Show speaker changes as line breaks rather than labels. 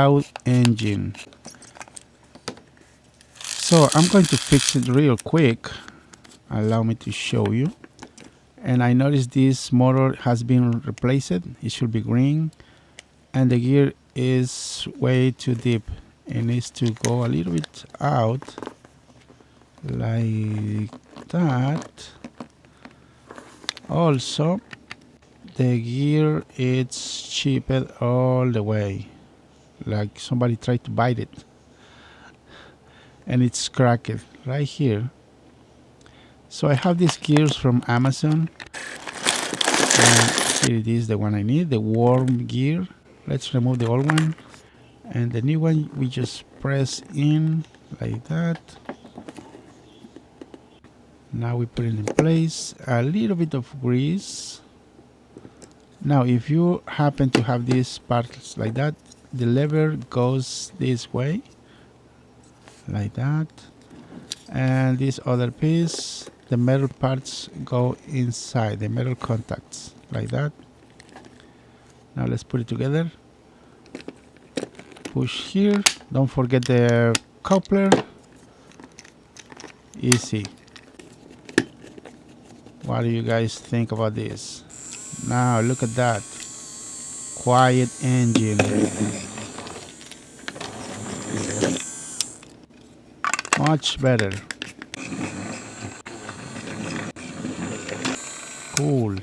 loud engine. So I'm going to fix it real quick. Allow me to show you. And I noticed this motor has been replaced. It should be green. And the gear is way too deep. It needs to go a little bit out. Like that. Also, the gear is chipped all the way. Like somebody tried to bite it. And it's cracked right here. So I have these gears from Amazon. And here it is, the one I need, the warm gear. Let's remove the old one. And the new one we just press in like that. Now we put it in place. A little bit of grease. Now if you happen to have these parts like that, the lever goes this way. Like that. And this other piece, the metal parts go inside, the metal contacts, like that. Now let's put it together. Push here. Don't forget the coupler. Easy. What do you guys think about this? Now look at that. Quiet engine. Much better. Cool.